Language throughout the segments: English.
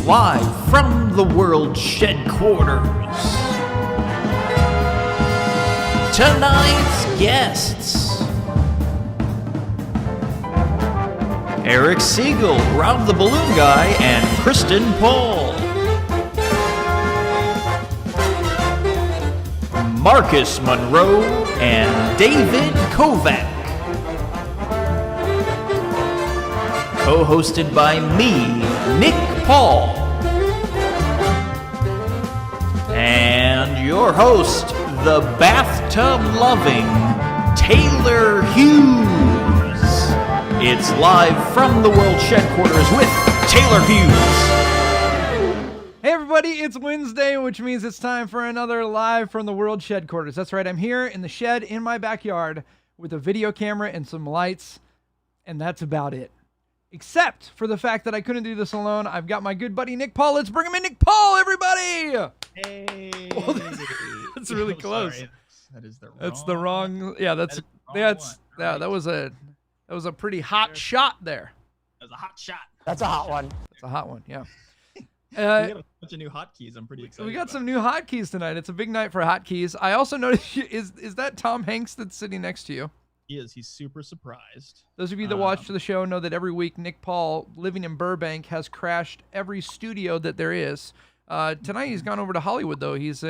live from the World Shedquarters. Tonight's guests: Eric Siegel, Rob the Balloon Guy, and Kristen Paul. Marcus Monroe and David KOVAC. Co-hosted by me, Nick Paul. And your host, the bathtub-loving Taylor Hughes. It's live from the World Shedquarters with Taylor Hughes. Hey everybody, it's Wednesday, which means it's time for another live from the World Shedquarters. That's right, I'm here in the shed in my backyard with a video camera and some lights, and that's about it. Except for the fact that I couldn't do this alone. I've got my good buddy Nick Paul. Let's bring him in, Nick Paul, everybody! Hey, Oh, that's really close. Sorry. That is the wrong. That's the wrong. Yeah, that was a pretty hot shot there. That was a hot shot. That's a hot one. That's a hot one. Yeah. We got a bunch of new hotkeys. I'm pretty excited. We got some new hotkeys tonight. It's a big night for hotkeys. I also noticed is that Tom Hanks that's sitting next to you? He is. He's super surprised. Those of you that watch the show know that every week Nick Paul, living in Burbank, has crashed every studio that there is. Tonight he's gone over to Hollywood though. He's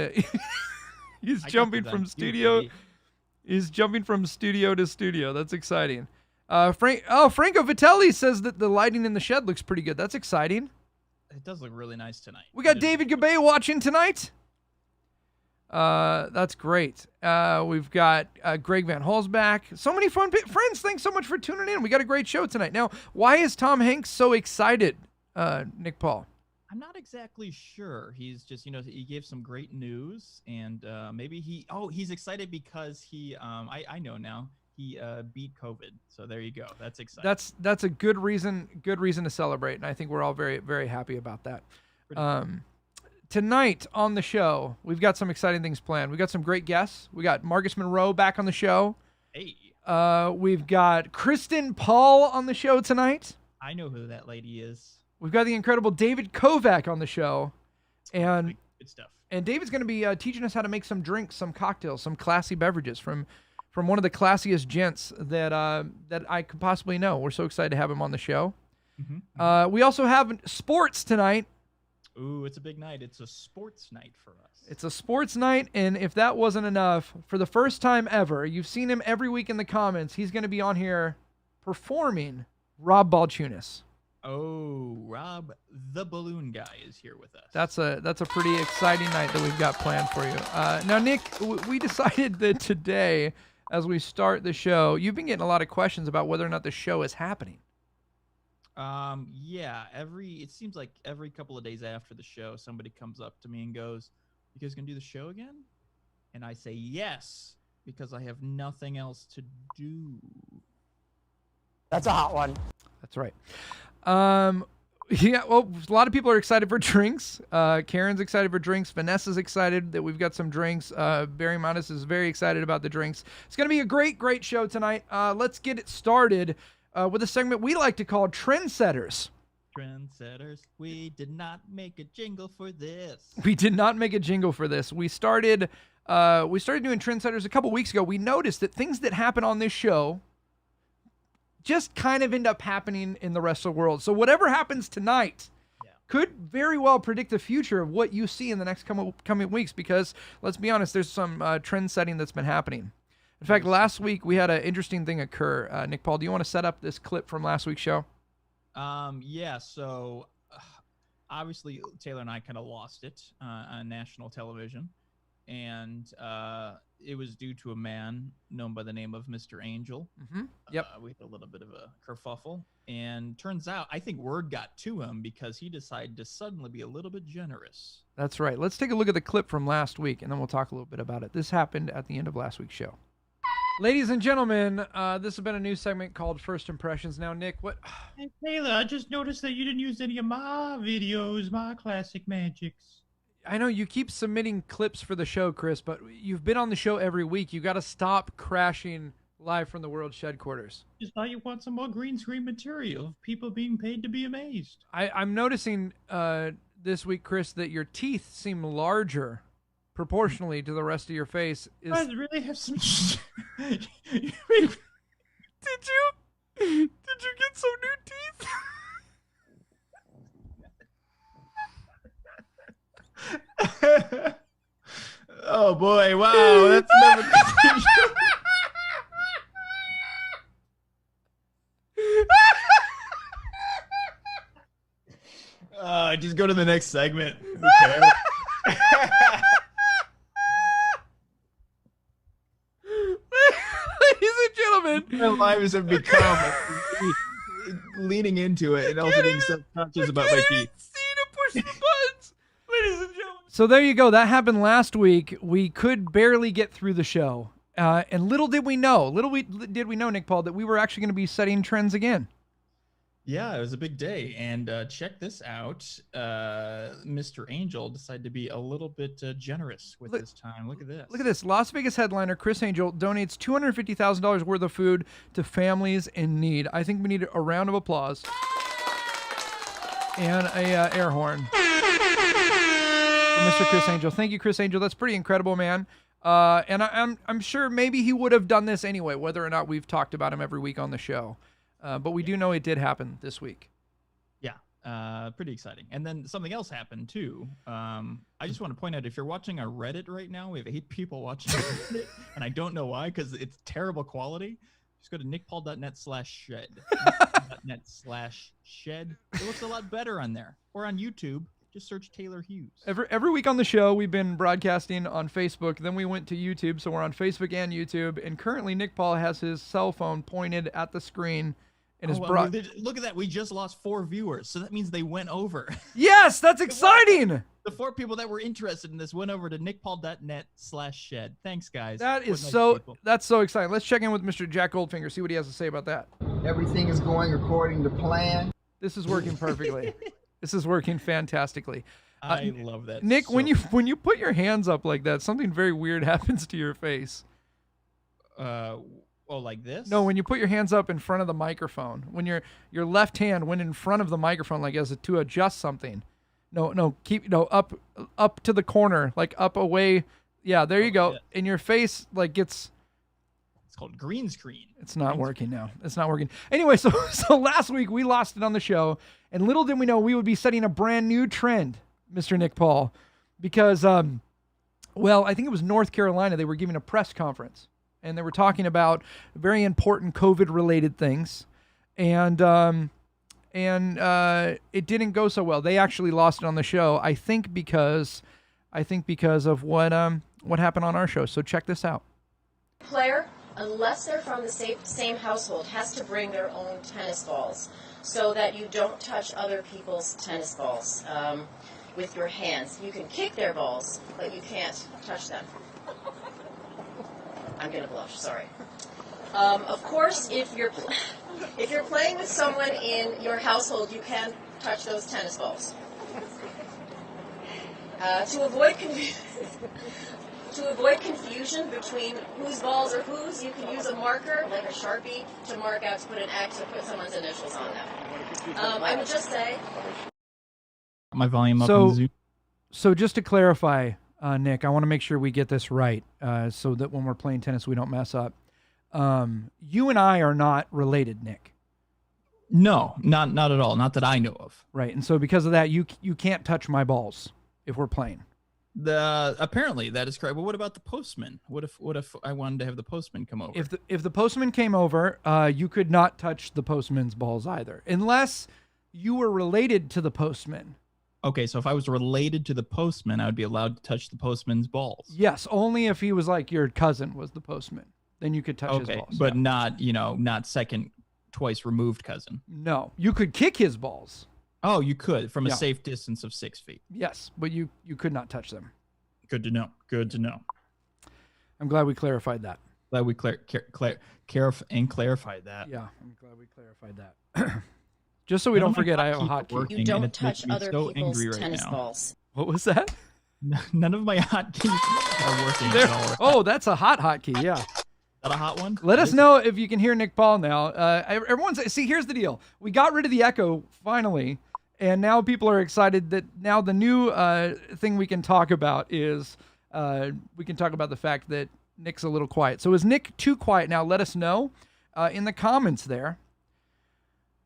he's jumping from studio. He's jumping from studio to studio. That's exciting. Franco Vitelli says that the lighting in the shed looks pretty good. That's exciting. It does look really nice tonight. We got David Gabay watching tonight. That's great. We've got Greg Van Holzback. So many fun friends. Thanks so much for tuning in. We got a great show tonight. Now, why is Tom Hanks so excited, Nick Paul? I'm not exactly sure. He's just, he gave some great news, and maybe he's excited because I know now. He beat COVID. So there you go. That's exciting. That's a good reason to celebrate, and I think we're all very, very happy about that. Tonight on the show, we've got some exciting things planned. We got some great guests. We got Marcus Monroe back on the show. Hey. We've got Kristen Paul on the show tonight. I know who that lady is. We've got the incredible David KOVAC on the show. And good stuff. And David's going to be teaching us how to make some drinks, some cocktails, some classy beverages from one of the classiest gents that I could possibly know. We're so excited to have him on the show. Mm-hmm. We also have sports tonight. Ooh, it's a big night. It's a sports night for us. It's a sports night, and if that wasn't enough, for the first time ever, you've seen him every week in the comments, he's going to be on here performing Rob Balchunas. Oh, Rob the Balloon Guy is here with us. That's a pretty exciting night that we've got planned for you. Now, Nick, we decided that today, as we start the show, you've been getting a lot of questions about whether or not the show is happening. Yeah, it seems like every couple of days after the show, somebody comes up to me and goes, "You guys gonna do the show again?" And I say yes, because I have nothing else to do. That's a hot one. That's right. Yeah, well, a lot of people are excited for drinks. Karen's excited for drinks. Vanessa's excited that we've got some drinks. Barry Modis is very excited about the drinks. It's going to be a great, great show tonight. Let's get it started with a segment we like to call Trendsetters. Trendsetters. We did not make a jingle for this. We did not make a jingle for this. We started doing Trendsetters a couple weeks ago. We noticed that things that happen on this show just kind of end up happening in the rest of the world. So whatever happens tonight could very well predict the future of what you see in the next coming weeks, because let's be honest, there's some trend setting that's been happening. In fact, last week we had an interesting thing occur. Nick Paul, do you want to set up this clip from last week's show? Yeah, so obviously Taylor and I kind of lost it on national television, and it was due to a man known by the name of Mr. Angel. Mm-hmm. Yep. We had a little bit of a kerfuffle, and turns out I think word got to him because he decided to suddenly be a little bit generous. That's right. Let's take a look at the clip from last week, and then we'll talk a little bit about it. This happened at the end of last week's show. Ladies and gentlemen, this has been a new segment called First Impressions. Now, Nick, what... Hey, Taylor, I just noticed that you didn't use any of my videos, my classic magics. I know you keep submitting clips for the show, Chris, but you've been on the show every week. You got to stop crashing live from the World Shedquarters. Just thought you want some more green screen material of people being paid to be amazed. I'm noticing this week, Chris, that your teeth seem larger proportionally to the rest of your face. You guys really have some. Did you get some new teeth? Oh boy! Wow, that's never. Just go to the next segment. Who cares? Ladies and gentlemen, Our lives have become leaning into it and also being subconscious about my teeth. push the buttons. Ladies and gentlemen. So there you go. That happened last week. We could barely get through the show. And little did we know, Nick Paul, that we were actually going to be setting trends again. Yeah, it was a big day. And check this out. Mr. Angel decided to be a little bit generous with his time. Look at this. Look at this. Las Vegas headliner Chris Angel donates $250,000 worth of food to families in need. I think we need a round of applause and a air horn for Mr. Chris Angel. Thank you, Chris Angel. That's pretty incredible, man. And I'm sure maybe he would have done this anyway, whether or not we've talked about him every week on the show. But we do know it did happen this week. Yeah, pretty exciting. And then something else happened too. I just want to point out, if you're watching our Reddit right now, we have 8 people watching Reddit, and I don't know why, because it's terrible quality. Just go to nickpaul.net/shed. nickpaul.net/shed. It looks a lot better on there. Or on YouTube, just search Taylor Hughes. Every week on the show, we've been broadcasting on Facebook. Then we went to YouTube, so we're on Facebook and YouTube. And currently, Nick Paul has his cell phone pointed at the screen. And is Well, look at that. We just lost 4 viewers, so that means they went over. Yes, that's exciting. The 4 people that were interested in this went over to nickpaul.net/shed. Thanks, guys. That is What nice so people. that's so exciting. Let's check in with Mr. Jack Goldfinger, see what he has to say about that. Everything is going according to plan. This is working perfectly. This is working fantastically. I love that. Nick, so when you put your hands up like that, something very weird happens to your face. Oh, like this? No, when you put your hands up in front of the microphone, when your left hand went in front of the microphone, like as to adjust something. Up to the corner, like up away. Yeah, there you go. Yeah. And your face like gets. It's called green screen. It's not working now. It's not working. Anyway, so last week we lost it on the show, and little did we know we would be setting a brand new trend, Mr. Nick Paul, because I think it was North Carolina. They were giving a press conference. And they were talking about very important COVID-related things, and it didn't go so well. They actually lost it on the show. I think because of what happened on our show. So check this out. Player, unless they're from the same household, has to bring their own tennis balls so that you don't touch other people's tennis balls with your hands. You can kick their balls, but you can't touch them. I'm gonna blush. Sorry. Of course, if you're playing with someone in your household, you can touch those tennis balls. To avoid confusion between whose balls are whose, you can use a marker, like a Sharpie, to mark out, to put an X, or put someone's initials on them. I would just say. My volume up on Zoom. So just to clarify, Nick, I want to make sure we get this right, so that when we're playing tennis, we don't mess up. You and I are not related, Nick. No, not at all. Not that I know of. Right, and so because of that, you can't touch my balls if we're playing. Apparently that is correct. But what about the postman? What if I wanted to have the postman come over? If the postman came over, you could not touch the postman's balls either, unless you were related to the postman. Okay, so if I was related to the postman, I would be allowed to touch the postman's balls. Yes, only if he was like your cousin was the postman. Then you could touch his balls. But not second, twice removed cousin. No, you could kick his balls. Oh, you could from a safe distance of 6 feet. Yes, but you could not touch them. Good to know. Good to know. I'm glad we clarified that. Glad we clarified that. Yeah, I'm glad we clarified that. Just so we don't forget, I have a hotkey. You don't touch other people's tennis balls. What was that? None of my hotkeys are working at all. Oh, that's a hotkey. Yeah. Is that a hot one? Let us know if you can hear Nick Paul now. Everyone's see. Here's the deal. We got rid of the echo finally, And now people are excited that now the new thing we can talk about is we can talk about the fact that Nick's a little quiet. So is Nick too quiet now? Let us know in the comments there.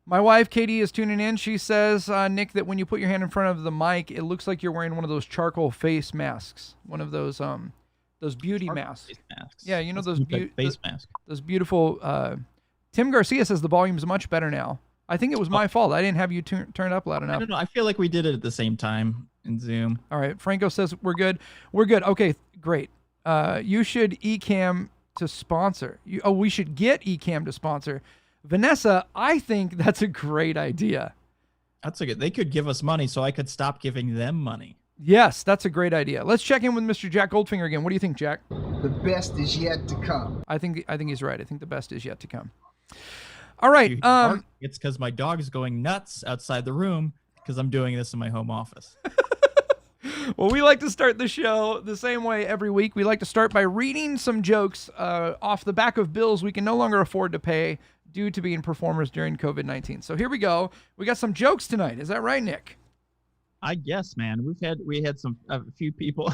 My wife, Katie, is tuning in. She says, Nick, that when you put your hand in front of the mic, it looks like you're wearing one of those charcoal face masks. One of those beauty masks. Face masks. Yeah, you know That's those face masks. those beautiful. Tim Garcia says the volume's much better now. I think it was my fault. I didn't have you turn it up loud enough. I don't know. I feel like we did it at the same time in Zoom. All right. Franco says we're good. We're good. Okay, great. You should Ecamm to sponsor. We should get Ecamm to sponsor. Vanessa, I think that's a great idea. That's a good. They could give us money, so I could stop giving them money. Yes, that's a great idea. Let's check in with Mr. Jack Goldfinger again. What do you think, Jack? The best is yet to come. I think he's right. I think the best is yet to come. All right. It's because my dog is going nuts outside the room because I'm doing this in my home office. Well, we like to start the show the same way every week. We like to start by reading some jokes off the back of bills we can no longer afford to pay due to being performers during COVID-19. So here we go. We got some jokes tonight. Is that right, Nick? I guess, man. We had a few people.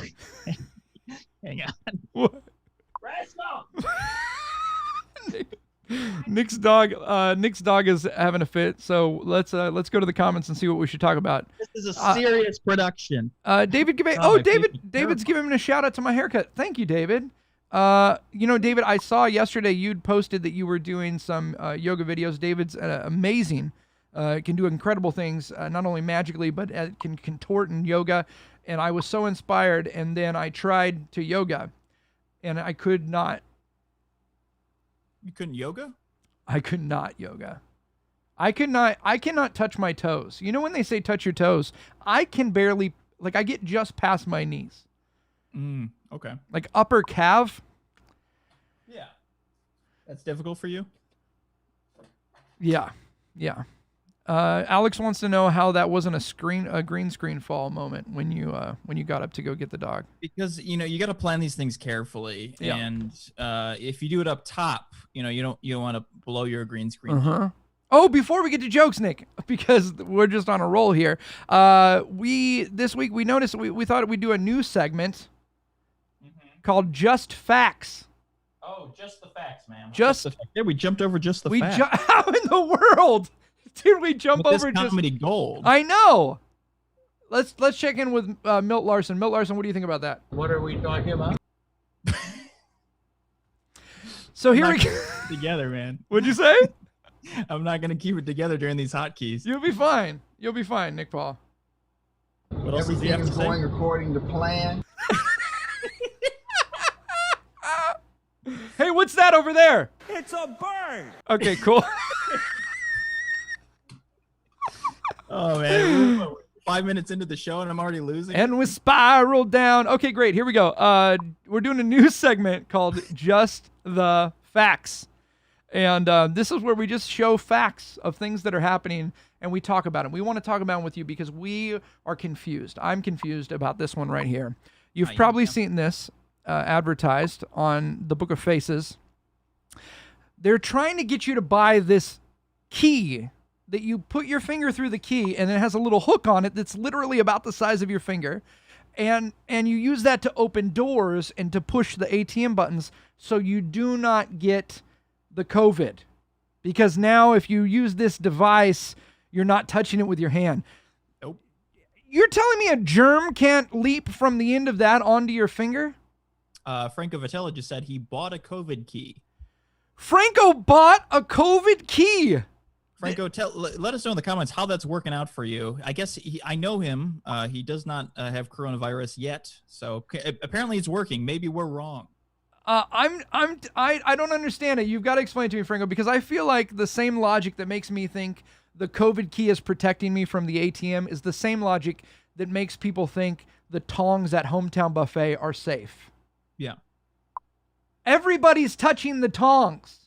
Hang on. What? Nick's dog is having a fit. So let's go to the comments and see what we should talk about. This is a serious production. David, David's giving a shout out to my haircut. Thank you, David. David, I saw yesterday you'd posted that you were doing some yoga videos. David's amazing. Can do incredible things, not only magically, but can contort in yoga. And I was so inspired. And then I tried to yoga, and I could not. You couldn't yoga? I could not yoga. I cannot touch my toes. You know when they say touch your toes? I can barely, I get just past my knees. Okay. Like upper calf. Yeah. That's difficult for you? Yeah. Alex wants to know how that wasn't a green screen fall moment when you got up to go get the dog. Because you got to plan these things carefully, and if you do it up top, you don't want to blow your green screen. Oh, before we get to jokes, Nick, because we're just on a roll here. This week we noticed we thought we'd do a new segment called Just Facts. Oh, just the facts, man. Yeah, we jumped over just the facts. How in the world did we jump With over this comedy gold? I know. Let's check in with Milt Larson. Milt Larson, what do you think about that? What are we talking about? So here we go. Together, man. What'd you say? I'm not gonna keep it together during these hotkeys. You'll be fine. You'll be fine, Nick Paul. What else does he Everything have to is say? going according to plan. Hey, what's that over there? It's a bird. Okay, cool. Oh man, we're 5 minutes into the show and I'm already losing. And we spiraled down. Okay, great. Here we go. We're doing a new segment called Just the Facts. And this is where we just show facts of things that are happening and we talk about them. We want to talk about them with you because we are confused. I'm confused about this one right here. You've probably seen this advertised on the Book of Faces. They're trying to get you to buy this key that you put your finger through the key and it has a little hook on it that's literally about the size of your finger. And you use that to open doors and to push the ATM buttons so you do not get the COVID. Because now if you use this device, you're not touching it with your hand. Nope. You're telling me a germ can't leap from the end of that onto your finger? Franco Vitella just said he bought a COVID key. Franco bought a COVID key. Franco, let us know in the comments how that's working out for you. I guess I know him. He does not have coronavirus yet, so apparently it's working. Maybe we're wrong. I don't understand it. You've got to explain it to me, Franco, because I feel like the same logic that makes me think the COVID key is protecting me from the ATM is the same logic that makes people think the tongs at Hometown Buffet are safe. Yeah. Everybody's touching the tongs.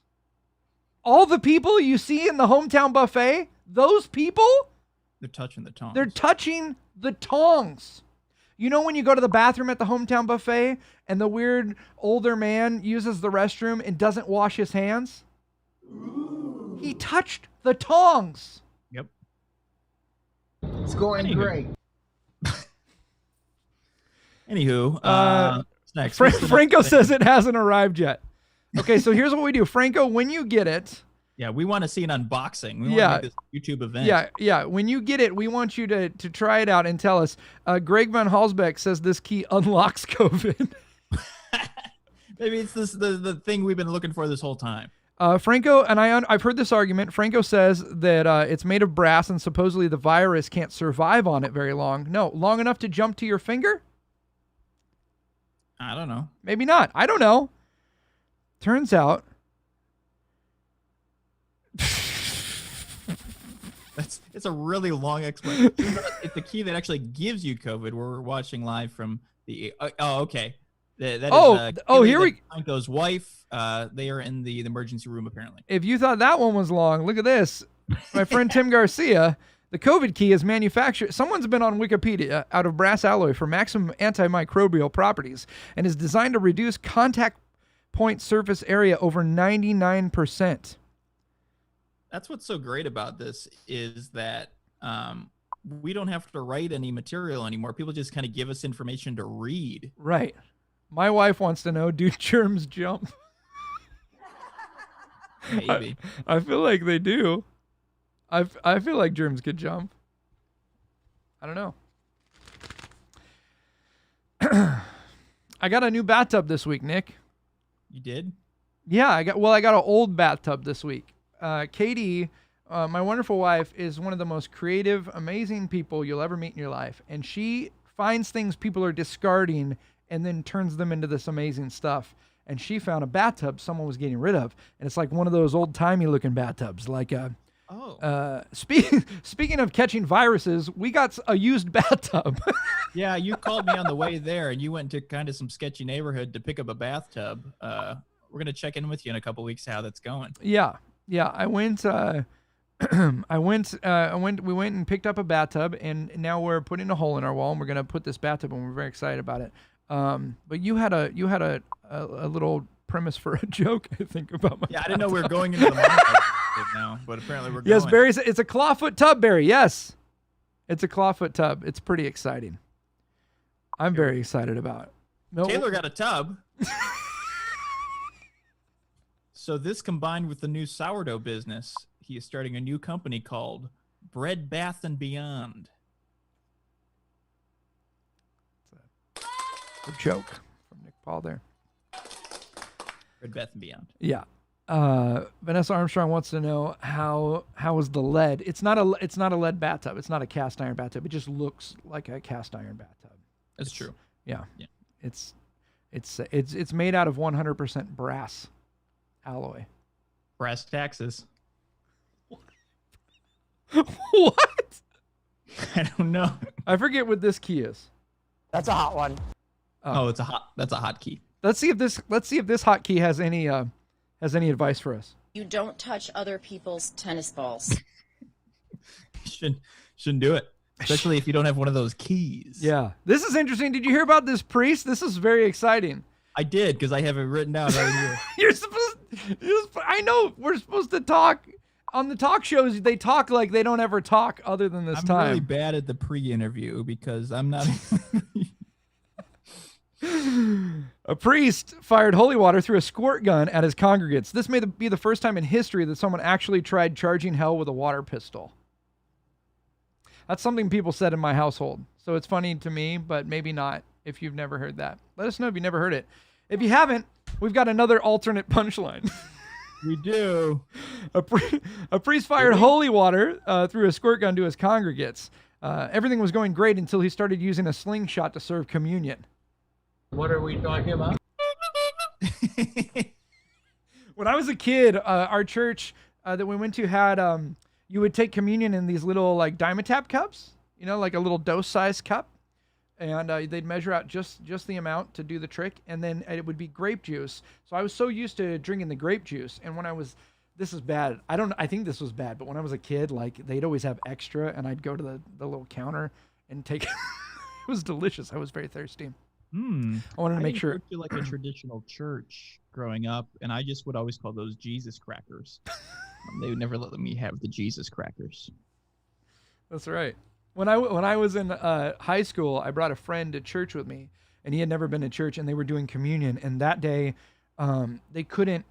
All the people you see in the Hometown Buffet, those people, they're touching the tongs. They're touching the tongs. You know when you go to the bathroom at the Hometown Buffet and the weird older man uses the restroom and doesn't wash his hands? Ooh. He touched the tongs. Yep. It's going Anywho. great. Anywho, what's next? What's the next Franco thing? says it hasn't arrived yet. Okay, so here's what we do. Franco, when you get it, Yeah, we want to see an unboxing. We Yeah. want to make this YouTube event. yeah, when you get it, we want you to try it out and tell us. Greg Van Halsbeck says this key unlocks COVID. Maybe it's the thing we've been looking for this whole time. Franco, and I've heard this argument. Franco says that it's made of brass and supposedly the virus can't survive on it very long. No, long enough to jump to your finger? I don't know. Maybe not. I don't know. Turns out. It's a really long explanation. It's the key that actually gives you COVID. We're watching live from the. Okay. That is, Here we. Franco's wife. They are in the emergency room apparently. If you thought that one was long, look at this. My friend Tim Garcia. The COVID key is manufactured. Someone's been on Wikipedia out of brass alloy for maximum antimicrobial properties and is designed to reduce contact point surface area over 99%. That's what's so great about this is that we don't have to write any material anymore. People just kind of give us information to read. Right. My wife wants to know, do germs jump? Maybe. I feel like they do. I feel like germs could jump. I don't know. I got a new bathtub this week, Nick. You did? Yeah, I got an old bathtub this week. Katie, my wonderful wife, is one of the most creative, amazing people you'll ever meet in your life. And she finds things people are discarding and then turns them into this amazing stuff. And she found a bathtub someone was getting rid of. And it's like one of those old-timey looking bathtubs. Like, speaking of catching viruses, we got a used bathtub. Yeah, you called me on the way there, and you went to kind of some sketchy neighborhood to pick up a bathtub. We're gonna check in with you in a couple weeks how that's going. Yeah. I went. We went and picked up a bathtub, and now we're putting a hole in our wall, and we're gonna put this bathtub, and we're very excited about it. But you had a little premise for a joke, I think, about my. Yeah, I didn't know we were going into the market now, but apparently we're going. Yes, Barry. It's a clawfoot tub, Barry. Yes, it's a clawfoot tub. It's pretty exciting. I'm very excited about it. No, Taylor got a tub. So this combined with the new sourdough business, he is starting a new company called Bread Bath and Beyond. a joke from Nick Paul there. Bread Bath and Beyond. Yeah. Vanessa Armstrong wants to know how is the lead? It's not a lead bathtub. It's not a cast iron bathtub. It just looks like a cast iron bathtub. That's true. Yeah. Yeah. It's made out of 100% brass alloy. Brass taxes. What? I don't know. I forget what this key is. That's a hot one. Oh, that's a hotkey. Let's see if this hotkey has any advice for us. You don't touch other people's tennis balls. Shouldn't do it. Especially if you don't have one of those keys. Yeah. This is interesting. Did you hear about this priest? This is very exciting. I did, because I have it written down right here. I know we're supposed to talk on the talk shows. They talk like they don't ever talk other than this I'm time. really bad at the pre-interview because I'm not. A priest fired holy water through a squirt gun at his congregants. This may be the first time in history that someone actually tried charging hell with a water pistol. That's something people said in my household. So it's funny to me, but maybe not if you've never heard that. Let us know if you never heard it. If you haven't, we've got another alternate punchline. We do. A priest fired holy water through a squirt gun to his congregants. Everything was going great until he started using a slingshot to serve communion. What are we talking about? When I was a kid, our church that we went to had you would take communion in these little like Dimetap cups, you know, like a little dose-sized cup, and they'd measure out just the amount to do the trick, and then it would be grape juice. So I was so used to drinking the grape juice, and when I was, this is bad. I think this was bad, but when I was a kid, like they'd always have extra, and I'd go to the little counter and take. It was delicious. I was very thirsty. I wanted to make sure. I didn't go to like a traditional church growing up, and I just would always call those Jesus crackers. They would never let me have the Jesus crackers. That's right. When I was in high school, I brought a friend to church with me, and he had never been to church, and they were doing communion. And that day, they couldn't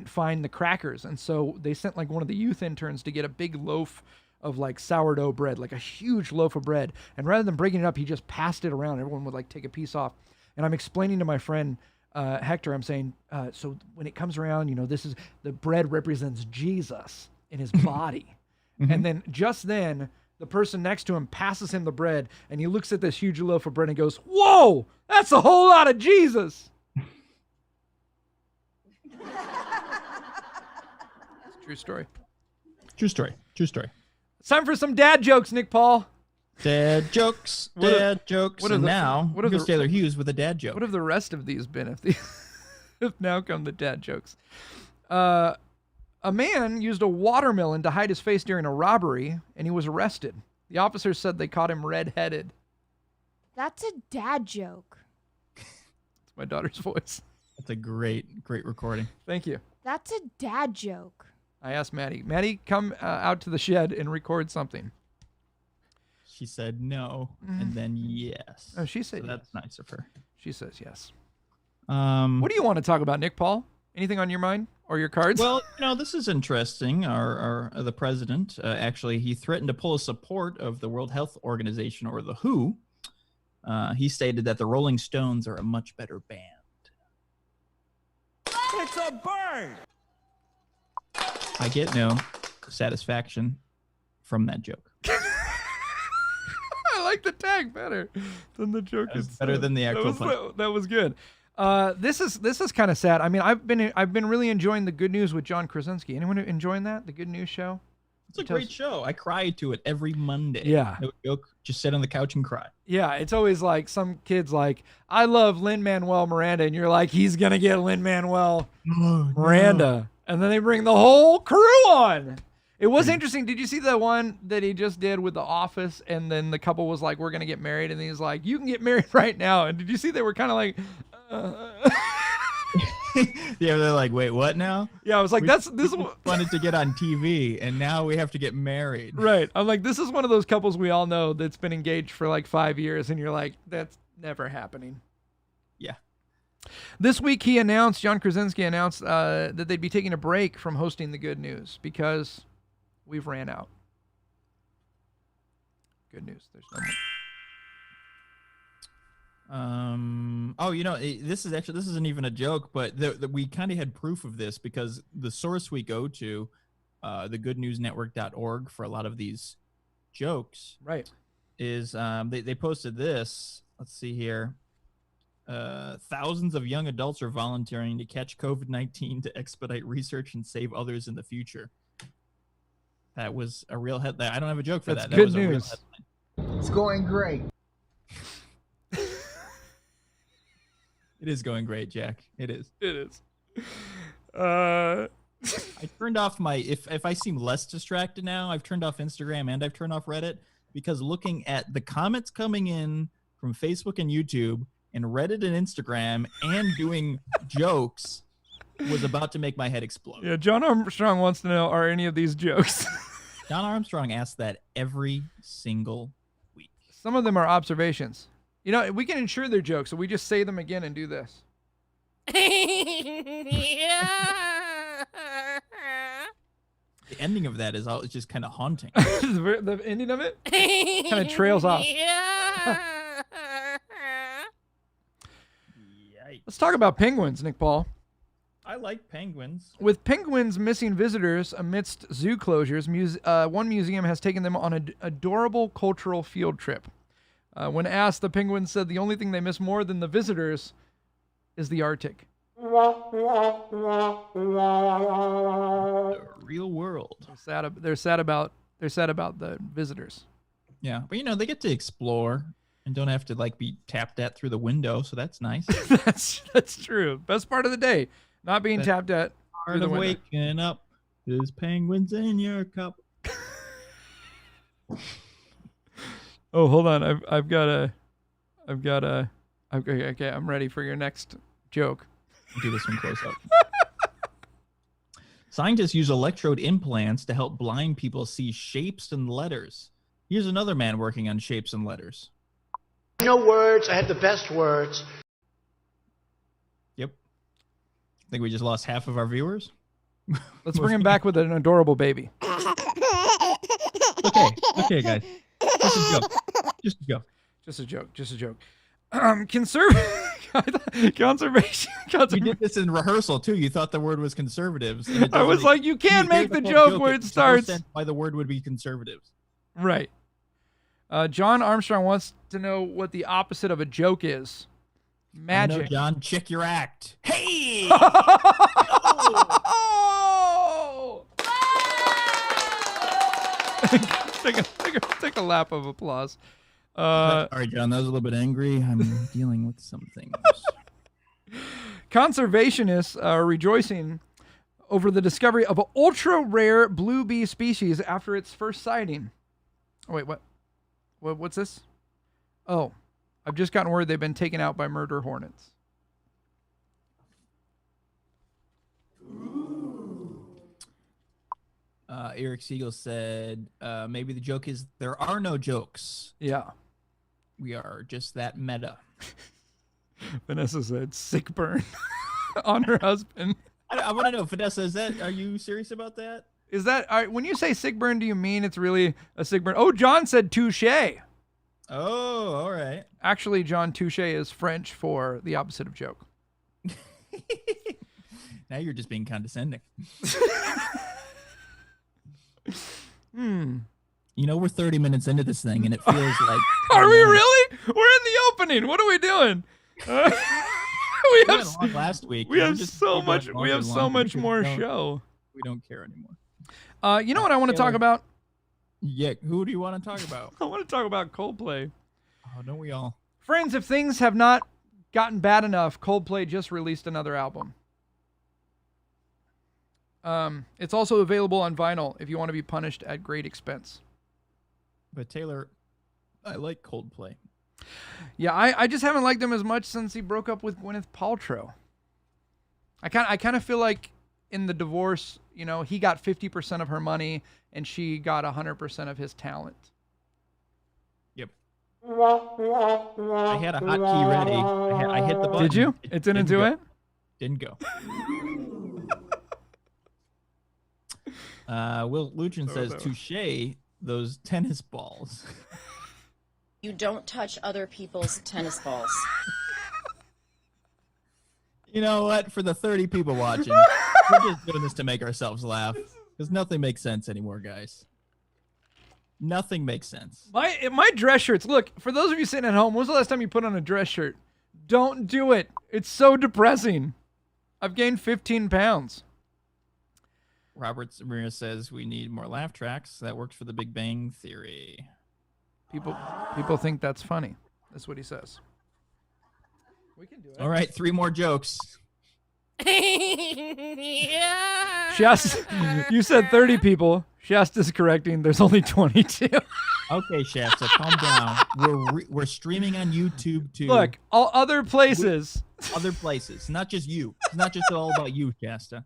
find the crackers, and so they sent like one of the youth interns to get a big loaf of like sourdough bread, like a huge loaf of bread. And rather than breaking it up, he just passed it around. Everyone would like take a piece off. And I'm explaining to my friend Hector, I'm saying, so when it comes around, this is the bread represents Jesus in his body. And then just then, the person next to him passes him the bread, and he looks at this huge loaf of bread and goes, "Whoa, that's a whole lot of Jesus." True story. True story. True story. It's time for some dad jokes, Nick Paul. Dad jokes. Dad jokes. what are And the- now, what are here's the- Taylor Hughes with a dad joke. What have the rest of these been if now come the dad jokes? A man used a watermelon to hide his face during a robbery, and he was arrested. The officers said they caught him red-headed. That's a dad joke. It's my daughter's voice. That's a great recording. Thank you. That's a dad joke. I asked Maddie. Maddie, come out to the shed and record something. She said no, and then yes. Oh, she said so yes. that's nice of her. She says yes. What What do you want to talk about, Nick Paul? Anything on your mind or your cards? Well, this is interesting. Our the president actually he threatened to pull a support of the World Health Organization or the WHO. He stated that the Rolling Stones are a much better band. It's a bird! I get no satisfaction from that joke. I like the tag better than the joke. That was better than the actual punch. That was good. This is kind of sad. I mean, I've been really enjoying the Good News with John Krasinski. Anyone enjoying that? The Good News show? It's a great show. I cry to it every Monday. Yeah. No joke. Just sit on the couch and cry. Yeah, it's always like some kids like, I love Lin-Manuel Miranda, and you're like, he's gonna get Lin-Manuel Miranda, and then they bring the whole crew on. It was interesting. Did you see the one that he just did with The Office? And then the couple was like, we're going to get married. And he's like, you can get married right now. And did you see they were kind of like, Yeah, they're like, wait, what now? Yeah, I was like, this wanted to get on TV, and now we have to get married. Right. I'm like, this is one of those couples we all know that's been engaged for like 5 years. And you're like, that's never happening. Yeah. This week, John Krasinski announced that they'd be taking a break from hosting the Good News because we've ran out. Good news. There's no more. This isn't even a joke, but we kind of had proof of this because the source we go to, the goodnewsnetwork.org for a lot of these jokes, right, is they posted this. Let's see here. Thousands of young adults are volunteering to catch COVID-19 to expedite research and save others in the future. That was a real headline. I don't have a joke for That's that. good That was news. A real headline. It's going great. It is going great, Jack. It is. It is. I turned off my if I seem less distracted now, I've turned off Instagram and I've turned off Reddit because looking at the comments coming in from Facebook and YouTube and Reddit and Instagram and doing jokes was about to make my head explode. Yeah, John Armstrong wants to know, are any of these jokes? John Armstrong asks that every single week. Some of them are observations. You know, we can ensure they're jokes, so we just say them again and do this. The ending of that is just kind of haunting. The ending of it kind of trails off. Let's talk about penguins, Nick Paul. I like penguins. With penguins missing visitors amidst zoo closures, one museum has taken them on an adorable cultural field trip. When asked, the penguins said the only thing they miss more than the visitors is the Arctic. The real world. They're sad about the visitors. Yeah, but they get to explore and don't have to be tapped at through the window, so that's nice. That's true. Best part of the day, not being tapped at through Part the of window. waking up is penguins in your cup. Oh, hold on. Okay, I'm ready for your next joke. I'll do this one close up. Scientists use electrode implants to help blind people see shapes and letters. Here's another man working on shapes and letters. No words. I have the best words. Yep. I think we just lost half of our viewers. Let's bring him back with an adorable baby. Okay, guys. Just a joke. Just a joke. Just a joke. Just a joke. Conservation. We did this in rehearsal too. You thought the word was conservatives. And it I was doesn't like, you can't make the joke where it makes no starts. sense why the word would be conservatives. Right. John Armstrong wants to know what the opposite of a joke is. Magic. No, John, check your act. Hey! Oh! take a lap of applause. Sorry, John, that was a little bit angry. I'm dealing with some things. Conservationists are rejoicing over the discovery of an ultra-rare blue bee species after its first sighting. Oh, wait, what? What's this? Oh, I've just gotten word they've been taken out by murder hornets. Eric Siegel said, maybe the joke is there are no jokes. Yeah. We are just that meta. Vanessa said sick burn on her husband. I want to know, Vanessa, are you serious about that? Is that, when you say sick burn, do you mean it's really a sick burn? Oh, John said touche. Oh, all right. Actually, John, touche is French for the opposite of joke. Now you're just being condescending. You know, we're 30 minutes into this thing, and it feels like... Are we really? We're in the opening. What are we doing? We have long last week. We have so much. We have so much more show. We don't care anymore. You know what I want to talk about? Yeah, who do you want to talk about? I want to talk about Coldplay. Oh, don't we all? Friends, if things have not gotten bad enough, Coldplay just released another album. It's also available on vinyl if you want to be punished at great expense. But Taylor, I like Coldplay. Yeah, I just haven't liked him as much since he broke up with Gwyneth Paltrow. I kind of feel like in the divorce, you know, he got 50% of her money and she got 100% of his talent. Yep. I had a hot key ready. I hit the button. Did you? It didn't do it? Didn't go. Will Luchin says, touche, those tennis balls. You don't touch other people's tennis balls. You know what? For the 30 people watching, we're just doing this to make ourselves laugh. Because nothing makes sense anymore, guys. Nothing makes sense. My dress shirts, look, for those of you sitting at home, when was the last time you put on a dress shirt? Don't do it. It's so depressing. I've gained 15 pounds. Robert Ramirez says we need more laugh tracks. That works for the Big Bang Theory. People think that's funny. That's what he says. We can do it. All right, 3 more jokes. Shasta, you said 30 people. Shasta's correcting. There's only 22. Okay, Shasta, calm down. We're streaming on YouTube too. Look, all other places. Other places, not just you. It's not just all about you, Shasta.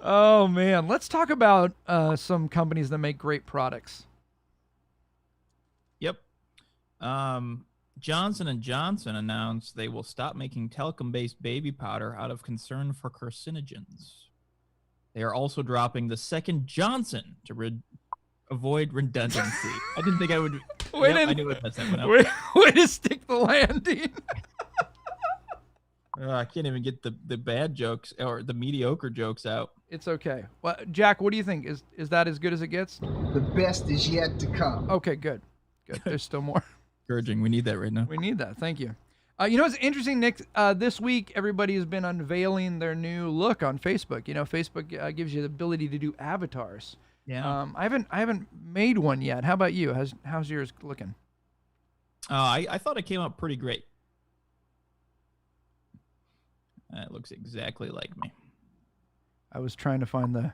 Oh man, let's talk about some companies that make great products. Yep. Johnson & Johnson announced they will stop making talcum-based baby powder out of concern for carcinogens. They are also dropping the second Johnson to avoid redundancy. I didn't think I would. I knew I'd mess that one up. Way to stick the landing. I can't even get the bad jokes or the mediocre jokes out. It's okay. Well, Jack, what do you think? Is that as good as it gets? The best is yet to come. Okay, good. There's still more. Encouraging. We need that right now. We need that. Thank you. You know what's interesting, Nick? This week, everybody has been unveiling their new look on Facebook. You know, Facebook gives you the ability to do avatars. Yeah. I haven't made one yet. How about you? How's yours looking? I thought it came out pretty great. It looks exactly like me. I was trying to find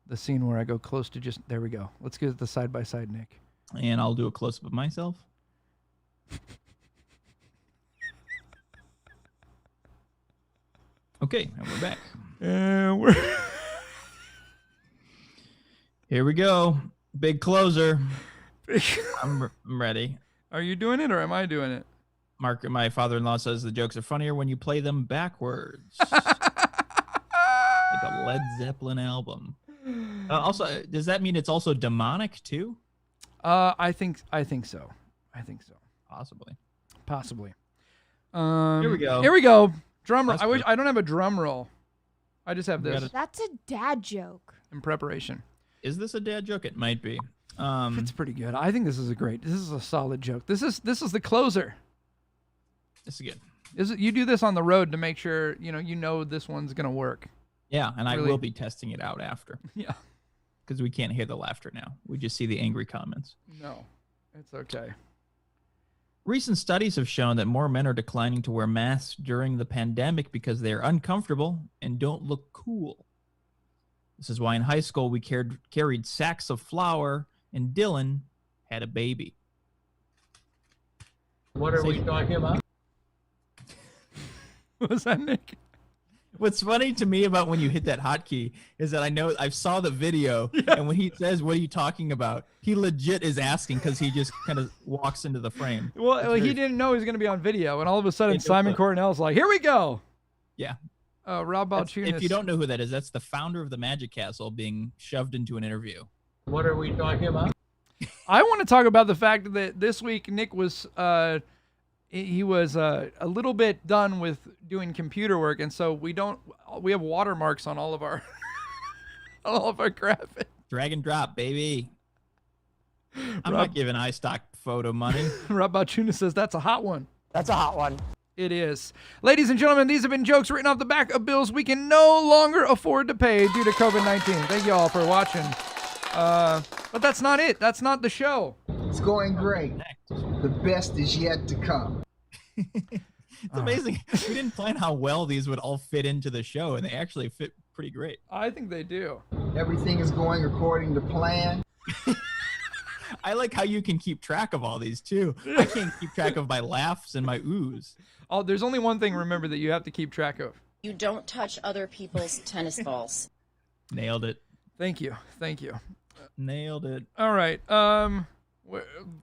the scene where I go close to just... There we go. Let's get the side-by-side, Nick. And I'll do a close-up of myself. Okay, and we're back. And Here we go. Big closer. I'm ready. Are you doing it or am I doing it? Mark, my father-in-law says the jokes are funnier when you play them backwards. Like a Led Zeppelin album. Also, does that mean it's also demonic too? I think so. I think so. Possibly. Here we go. Here we go. Drum roll. That's good. I don't have a drum roll. I just have this That's a dad joke. in preparation. Is this a dad joke? It might be. It's pretty good. I think this is a solid joke. This is the closer. This is good. You do this on the road to make sure you know this one's gonna work. Yeah, and Really? I will be testing it out after. Yeah. Because we can't hear the laughter now. We just see the angry comments. No, it's okay. Recent studies have shown that more men are declining to wear masks during the pandemic because they're uncomfortable and don't look cool. This is why in high school we carried sacks of flour and Dylan had a baby. What are we talking about? What was that, Nick? What's funny to me about when you hit that hotkey is that I saw the video, and when he says, "What are you talking about?" he legit is asking because he just kind of walks into the frame. Well, he didn't know he was going to be on video, and all of a sudden Simon Cornell's like, "Here we go." Yeah. Rob Balchunas. If you don't know who that is, that's the founder of the Magic Castle being shoved into an interview. What are we talking about? I want to talk about the fact that this week Nick was he was a little bit done with doing computer work, and so we have watermarks on all of our graphics. Drag and drop, baby. I'm not giving iStock photo money. Rob Balchunas says that's a hot one. That's a hot one. It is. Ladies and gentlemen, these have been jokes written off the back of bills we can no longer afford to pay due to COVID-19. Thank you all for watching. But that's not it. That's not the show. It's going great. The best is yet to come. It's amazing. We didn't plan how well these would all fit into the show, and they actually fit pretty great. I think they do. Everything is going according to plan. I like how you can keep track of all these, too. I can't keep track of my laughs and my oohs. Oh, there's only one thing, remember, that you have to keep track of. You don't touch other people's tennis balls. Nailed it. Thank you. Nailed it. All right.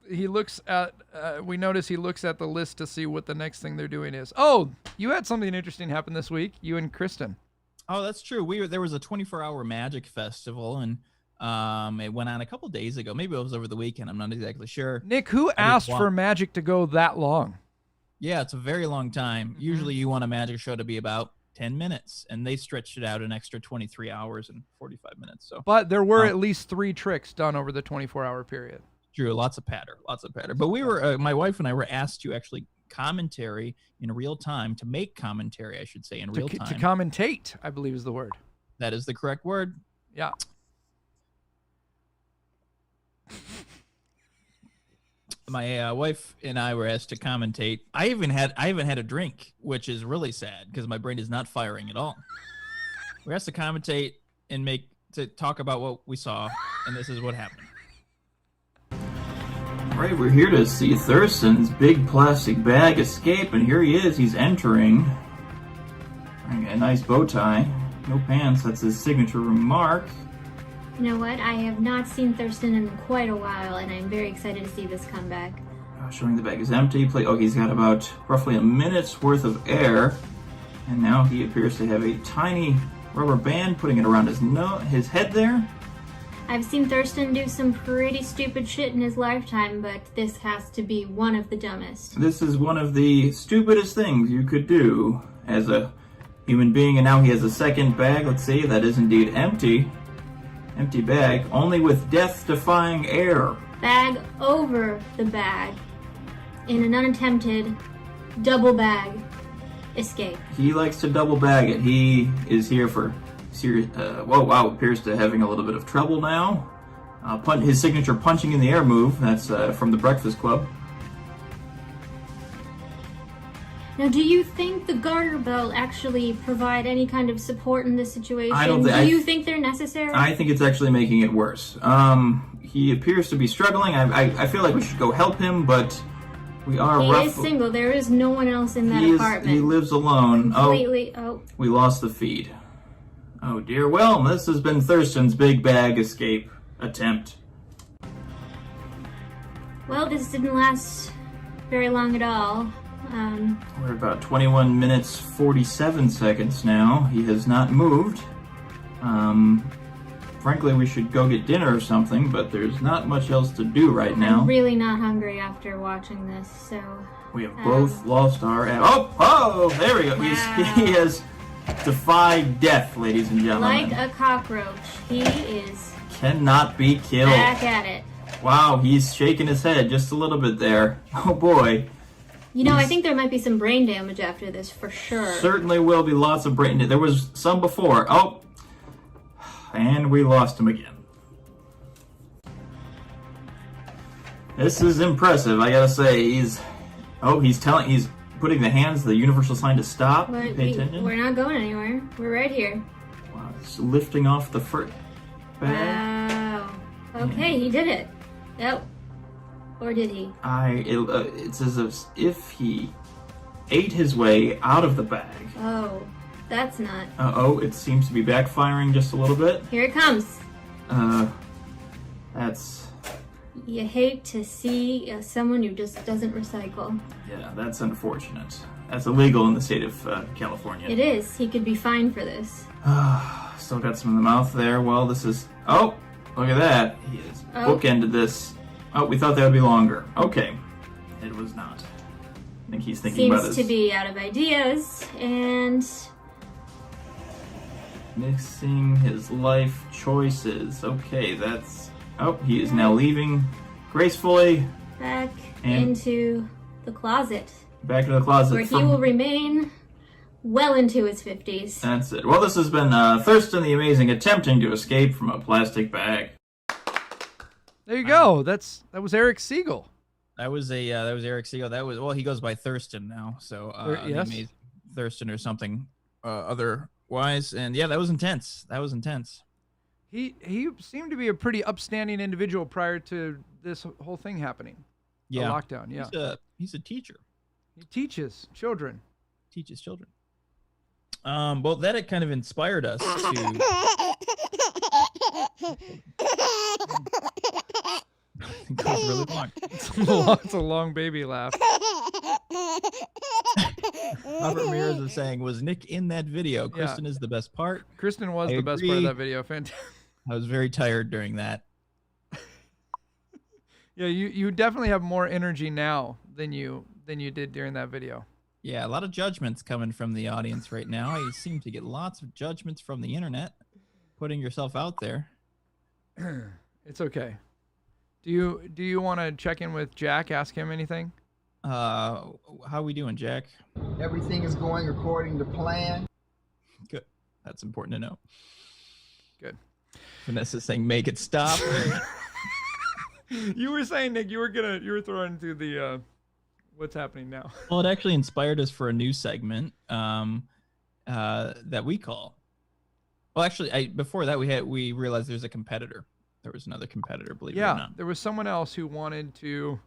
He looks at. We notice he looks at the list to see what the next thing they're doing is. Oh, you had something interesting happen this week. You and Kristen. Oh, that's true. There was a 24-hour magic festival, and it went on a couple days ago. Maybe it was over the weekend. I'm not exactly sure. Nick, who asked for magic to go that long? Yeah, it's a very long time. Mm-hmm. Usually, you want a magic show to be about 10 minutes, and they stretched it out an extra 23 hours and 45 minutes. So, but there were at least 3 tricks done over the 24-hour period. Drew, lots of patter. But we were, my wife and I were asked to actually commentary in real time, to make commentary, I should say, in real time. To commentate, I believe is the word. That is the correct word. Yeah. My wife and I were asked to commentate. I haven't had a drink, which is really sad because my brain is not firing at all. We're asked to commentate and talk about what we saw, and this is what happened. All right, we're here to see Thurston's big plastic bag escape, and here he is. He's entering. Wearing a nice bow tie, no pants. That's his signature remark. You know what? I have not seen Thurston in quite a while, and I'm very excited to see this comeback. Showing the bag is empty. He's got about roughly a minute's worth of air, and now he appears to have a tiny rubber band, putting it around his head there. I've seen Thurston do some pretty stupid shit in his lifetime, but this has to be one of the dumbest. This is one of the stupidest things you could do as a human being, and now he has a second bag. Let's see, that is indeed empty. Empty bag, only with death-defying air. Bag over the bag in an unattempted double bag escape. He likes to double bag it. He is here for serious. Appears to having a little bit of trouble now. His signature punching in the air move. That's from the Breakfast Club. Now, do you think the garter belt actually provide any kind of support in this situation? I don't think. Do you think they're necessary? I think it's actually making it worse. He appears to be struggling. I feel like we should go help him, but we are He rough. is single. There is no one else in that apartment. He lives alone. Completely. We lost the feed. Oh dear. Well, this has been Thurston's big bag escape attempt. Well, this didn't last very long at all. We're about 21 minutes 47 seconds now. He has not moved. Frankly, we should go get dinner or something, but there's not much else to do right now. I'm really not hungry after watching this, so... We have both lost our... Oh, there we go. Wow. He has defied death, ladies and gentlemen. Like a cockroach, he is Cannot be killed. back at it. Wow, he's shaking his head just a little bit there. Oh boy. You know, I think there might be some brain damage after this, for sure. Certainly will be lots of brain... There was some before. Oh! And we lost him again. This is impressive, I gotta say. He's putting the hands, the universal sign to stop. But Pay attention. we're not going anywhere. We're right here. Wow, it's lifting off the first bag. Wow. Okay, he did it. Yep. Or did he? It's as if he ate his way out of the bag. Oh, that's not. Uh-oh, it seems to be backfiring just a little bit. Here it comes. That's... You hate to see someone who just doesn't recycle. Yeah, that's unfortunate. That's illegal in the state of California. It is. He could be fined for this. Still got some in the mouth there. Well, this is... Oh, look at that. He has bookended this. Oh, we thought that would be longer. Okay. It was not. I think he's thinking about Seems his... to be out of ideas, and... Mixing his life choices. Okay, that's... Oh, he is now leaving gracefully. Back And- into the closet. Back into the closet. Where he will remain well into his 50s. That's it. Well, this has been Thurston the Amazing attempting to escape from a plastic bag. There you go. That was Eric Siegel. That was Eric Siegel. He goes by Thurston now. So the yes. Amazing Thurston or something otherwise. And yeah, that was intense. He seemed to be a pretty upstanding individual prior to this whole thing happening. Yeah, the lockdown. Yeah, he's a teacher. He teaches children. Well, that it kind of inspired us to. It goes really long. It's a long baby laugh. Robert Ramirez is saying, "Was Nick in that video? Kristen is the best part." Kristen was the best part of that video. Fantastic. I was very tired during that. Yeah, you definitely have more energy now than you did during that video. Yeah, a lot of judgments coming from the audience right now. You seem to get lots of judgments from the internet, putting yourself out there. It's okay. Do you want to check in with Jack? Ask him anything? How we doing, Jack? Everything is going according to plan. Good. That's important to know. Good. Vanessa's saying, "Make it stop." You were saying, Nick, you were throwing into the what's happening now. Well, it actually inspired us for a new segment that we call. Well, actually, before that we realized there's a competitor. There was another competitor, believe it or not. There was someone else who wanted to.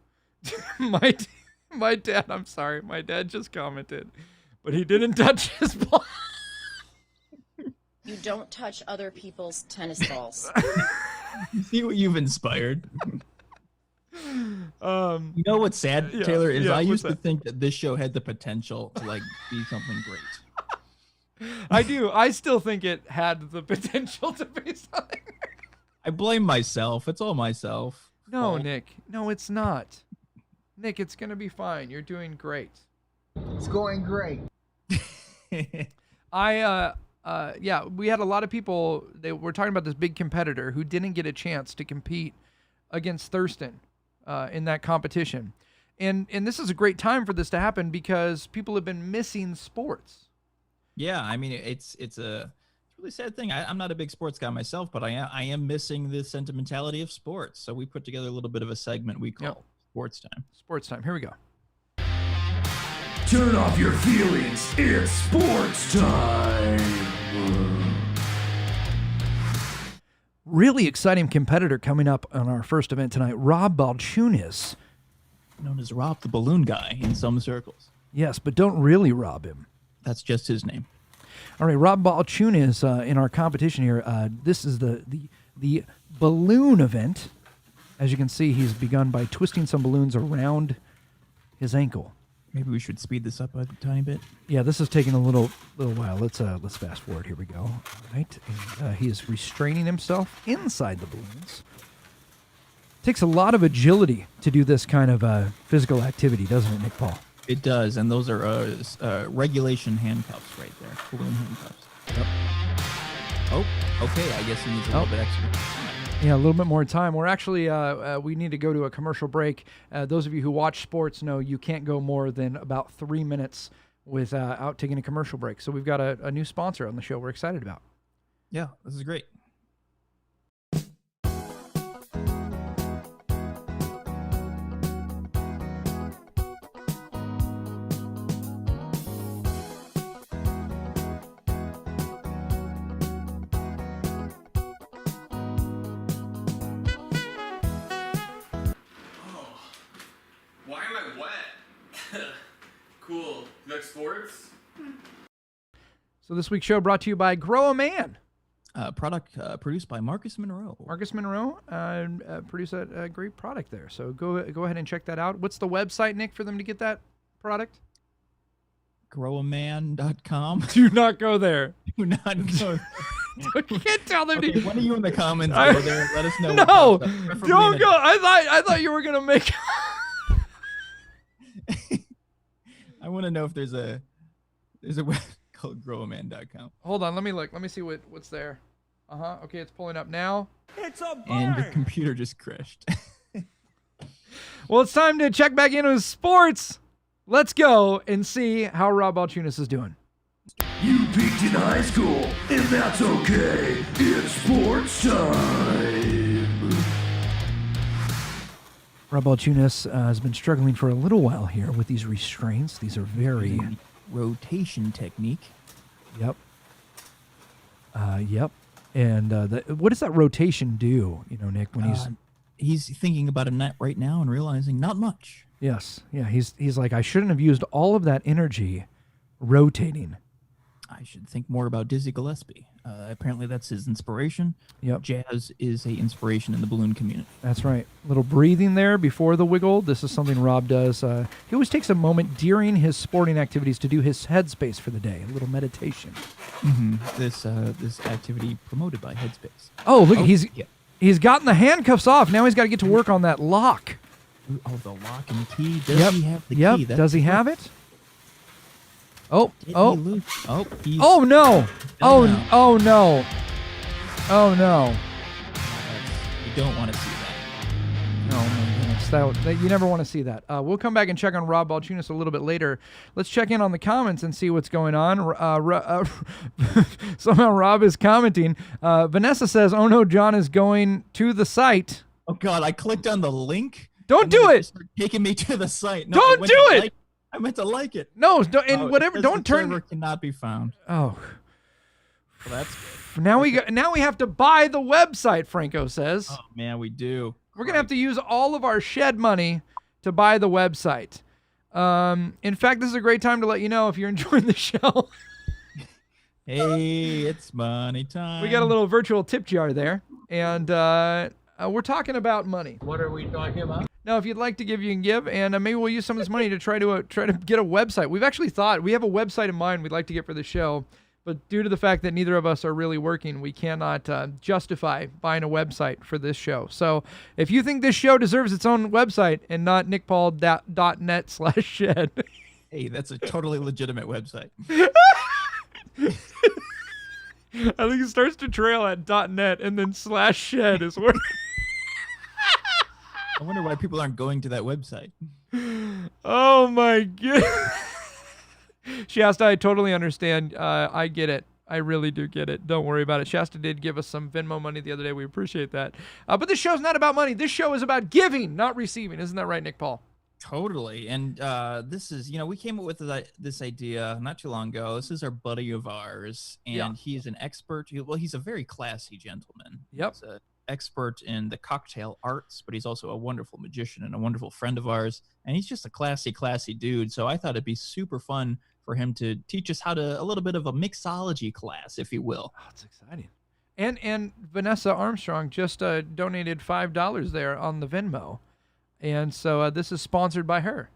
My dad. I'm sorry, my dad just commented, but he didn't touch his ball. You don't touch other people's tennis balls. See what you've inspired. You know what's sad, Taylor, is I used to think that this show had the potential to be something great. I do. I still think it had the potential to be something. I blame myself. It's all myself. No, Nick. No, it's not. Nick, it's gonna be fine. You're doing great. It's going great. We had a lot of people. They were talking about this big competitor who didn't get a chance to compete against Thurston in that competition, and this is a great time for this to happen because people have been missing sports. Yeah, I mean it's a really sad thing. I'm not a big sports guy myself, but I am missing the sentimentality of sports. So we put together a little bit of a segment we call Sports Time. Sports Time. Here we go. Turn off your feelings. It's sports time. Really exciting competitor coming up on our first event tonight. Rob Balchunas. Known as Rob the Balloon Guy in some circles. Yes, but don't really rob him. That's just his name. All right, Rob Balchunas in our competition here. This is the balloon event. As you can see, he's begun by twisting some balloons around his ankle. Maybe we should speed this up a tiny bit. Yeah, this is taking a little while. Let's fast forward. Here we go. All right, and, he is restraining himself inside the balloons. Takes a lot of agility to do this kind of physical activity, doesn't it, Nick Paul? It does, and those are regulation handcuffs right there, balloon handcuffs. Yep. Oh, okay. I guess he needs a little bit extra. Yeah, a little bit more time. We're actually, we need to go to a commercial break. Those of you who watch sports know you can't go more than about 3 minutes without taking a commercial break. So we've got a new sponsor on the show we're excited about. Yeah, this is great. Why am I wet? Cool. You like sports? So this week's show brought to you by Grow a Man. Product produced by Marcus Monroe. Marcus Monroe produced a great product there. So go ahead and check that out. What's the website, Nick, for them to get that product? Growaman.com. Do not go there. Do not go there. You can't tell them Okay, to. one of you in the comments go there. Let us know. No, don't go. I thought you were gonna make. I want to know if there's a web called growaman.com. Hold on, let me look. Let me see what's there. Okay, it's pulling up now. It's a bird. And your computer just crashed. Well, it's time to check back in with sports. Let's go and see how Rob Balchunas is doing. You peaked in high school, and that's okay. It's sports time. Rob Balchunas has been struggling for a little while here with these restraints. These are very... rotation technique. Yep. Yep. And what does that rotation do, Nick, when he's thinking about a net right now and realizing not much. Yes. Yeah, he's like, I shouldn't have used all of that energy rotating. I should think more about Dizzy Gillespie. Apparently that's his inspiration. Yep. Jazz is a inspiration in the balloon community. That's right. A little breathing there before the wiggle. This is something Rob does. He always takes a moment during his sporting activities to do his headspace for the day, a little meditation. Mm-hmm. This activity promoted by Headspace. Oh, look, he's gotten the handcuffs off. Now he's got to get to work on that lock. Oh, the lock and key. Does he have the key? Does he have it? Oh, Did oh. he lose? Oh, oh, no. Oh, now. oh, no. Oh, no. You don't want to see that. Oh, my goodness. You never want to see that. We'll come back and check on Rob Balchunas a little bit later. Let's check in on the comments and see what's going on. Somehow Rob is commenting. Vanessa says, oh, no, John is going to the site. Oh, God, I clicked on the link. Don't do it. Taking me to the site. No, don't do it. I meant to like it. No, whatever. Don't turn. The server cannot be found. Oh, well, that's good. Now we have to buy the website. Franco says. Oh man, we do. We're gonna have to use all of our shed money to buy the website. In fact, this is a great time to let you know if you're enjoying the show. Hey, it's money time. We got a little virtual tip jar there, and we're talking about money. What are we talking about? Now, if you'd like to give, you can give, and maybe we'll use some of this money to try to get a website. We've actually thought we have a website in mind we'd like to get for the show, but due to the fact that neither of us are really working, we cannot justify buying a website for this show. So, if you think this show deserves its own website and not nickpaul.net/shed, hey, that's a totally legitimate website. I think it starts to trail at .net and then /shed is where. I wonder why people aren't going to that website. Oh my god. Shasta, I totally understand. I get it. I really do get it. Don't worry about it. Shasta did give us some Venmo money the other day. We appreciate that. But this show's not about money. This show is about giving, not receiving. Isn't that right, Nick Paul? Totally. And this is, we came up with this idea not too long ago. This is our buddy of ours, and he's an expert. Well, he's a very classy gentleman. Yep. He's an expert in the cocktail arts, but he's also a wonderful magician and a wonderful friend of ours. And he's just a classy dude. So I thought it'd be super fun for him to teach us a little bit of a mixology class, if you will. Oh, it's exciting. And Vanessa Armstrong just donated $5 there on the Venmo. And so this is sponsored by her.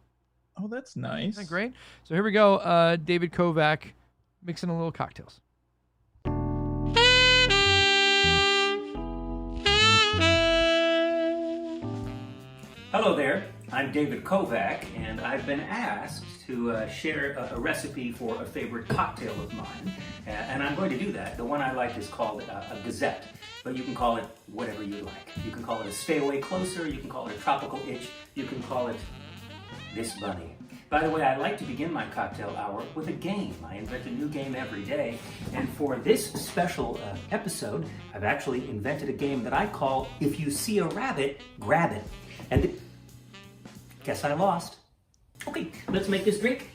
Oh, that's nice. Isn't that great? So here we go. David KOVAC mixing a little cocktails. Hello there, I'm David KOVAC, and I've been asked to share a recipe for a favorite cocktail of mine, and I'm going to do that. The one I like is called a Gazette, but you can call it whatever you like. You can call it a Stay Away Closer, you can call it a Tropical Itch, you can call it This Bunny. By the way, I like to begin my cocktail hour with a game. I invent a new game every day, and for this special episode, I've actually invented a game that I call If You See a Rabbit, Grab It. And guess I lost. Okay, let's make this drink.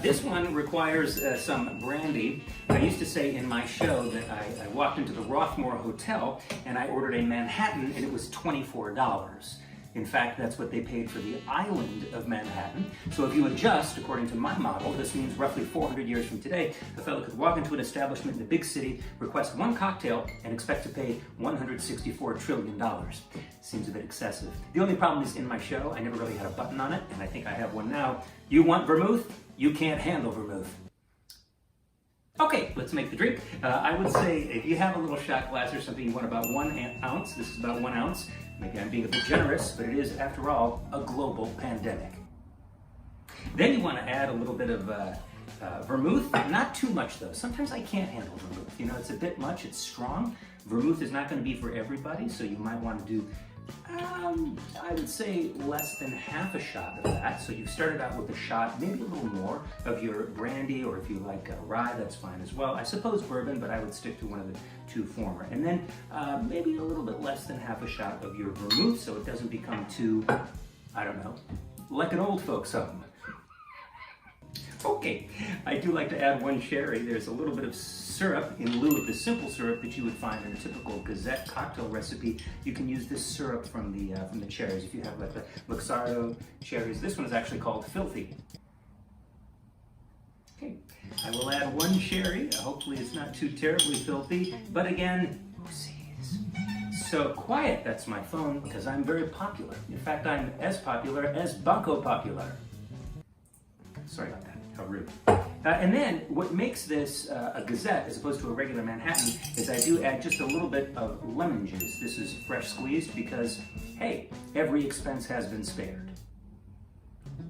This one requires some brandy. I used to say in my show that I walked into the Rothmore Hotel and I ordered a Manhattan and it was $24. In fact, that's what they paid for the island of Manhattan. So if you adjust according to my model, this means roughly 400 years from today, a fellow could walk into an establishment in a big city, request one cocktail, and expect to pay $164 trillion. Seems a bit excessive. The only problem is in my show, I never really had a button on it, and I think I have one now. You want vermouth? You can't handle vermouth. Okay, let's make the drink. I would say if you have a little shot glass or something, you want about 1 ounce. This is about 1 ounce. Maybe I'm being a bit generous, but it is, after all, a global pandemic. Then you want to add a little bit of vermouth. Not too much, though. Sometimes I can't handle vermouth. You know, it's a bit much. It's strong. Vermouth is not going to be for everybody, so you might want to do, I would say, less than half a shot of that. So you've started out with a shot, maybe a little more of your brandy, or if you like rye, that's fine as well. I suppose bourbon, but I would stick to one of the two former. And then maybe a little bit less than half a shot of your vermouth, so it doesn't become too, I don't know, like an old folks home. Okay, I do like to add 1 sherry. There's a little bit of syrup in lieu of the simple syrup that you would find in a typical Gazette cocktail recipe. You can use this syrup from the cherries. If you have like the Luxardo cherries, this one is actually called Filthy. Okay, I will add 1 sherry. Hopefully it's not too terribly filthy, but again, who sees? So quiet, that's my phone, because I'm very popular. In fact, I'm as popular as Banco Popular. Sorry about that. How rude. And then what makes this a Gazette as opposed to a regular Manhattan is I do add just a little bit of lemon juice. This is fresh squeezed because, hey, every expense has been spared.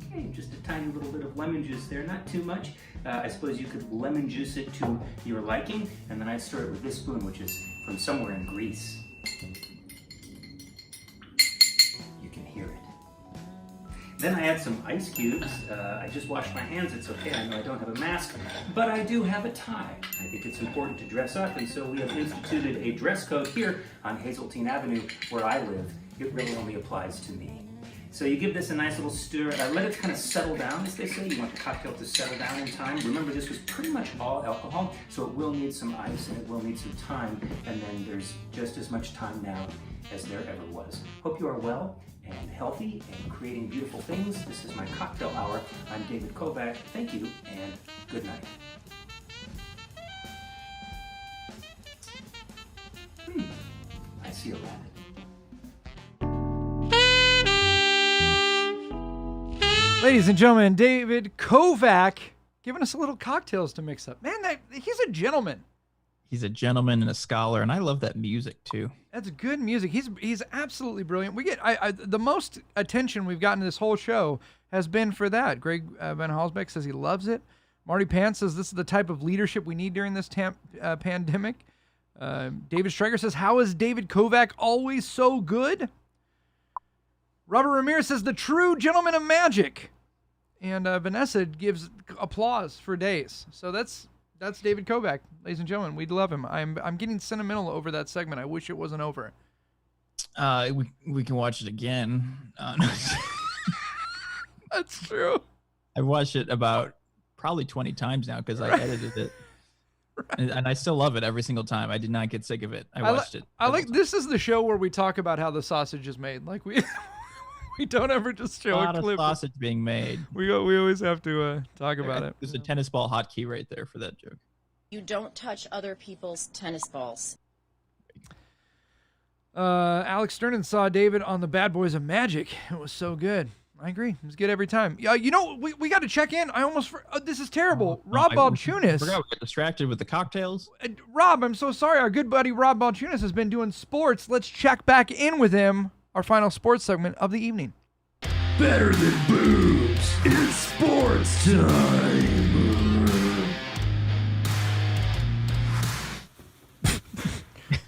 Okay, just a tiny little bit of lemon juice there, not too much. I suppose you could lemon juice it to your liking, and then I stir it with this spoon, which is from somewhere in Greece. You can hear it. Then I add some ice cubes. I just washed my hands, it's okay, I know I don't have a mask, but I do have a tie. I think it's important to dress up, and so we have instituted a dress code here on Hazeltine Avenue, where I live. It really only applies to me. So you give this a nice little stir, let it kind of settle down, as they say. You want the cocktail to settle down in time. Remember, this was pretty much all alcohol, so it will need some ice and it will need some time, and then there's just as much time now as there ever was. Hope you are well and healthy and creating beautiful things. This is my cocktail hour. I'm David KOVAC. Thank you and good night. I see a rabbit. Ladies and gentlemen, David KOVAC giving us a little cocktails to mix up. Man, he's a gentleman. He's a gentleman and a scholar, and I love that music too. That's good music. He's absolutely brilliant. We get the most attention we've gotten this whole show has been for that. Greg Van Halsbeck says he loves it. Marty Pants says this is the type of leadership we need during this pandemic. David Stryker says, how is David KOVAC always so good? Robert Ramirez says, the true gentleman of magic. And Vanessa gives applause for days. So that's David KOVAC, ladies and gentlemen. We'd love him. I'm getting sentimental over that segment. I wish it wasn't over. We can watch it again. That's true. I've watched it about probably 20 times now because I edited it. Right. And I still love it every single time. I did not get sick of it. I watched it. This is the show where we talk about how the sausage is made. Like we don't ever just show a clip. Of sausage being made. We always have to talk about it. There's a tennis ball hotkey right there for that joke. You don't touch other people's tennis balls. Alex Sternan saw David on the Bad Boys of Magic. It was so good. I agree. It was good every time. You know, we got to check in. I almost this is terrible. Rob Balchunas. I forgot we got distracted with the cocktails. Rob, I'm so sorry. Our good buddy Rob Balchunas has been doing sports. Let's check back in with him. Our final sports segment of the evening. Better than boobs. It's sports time.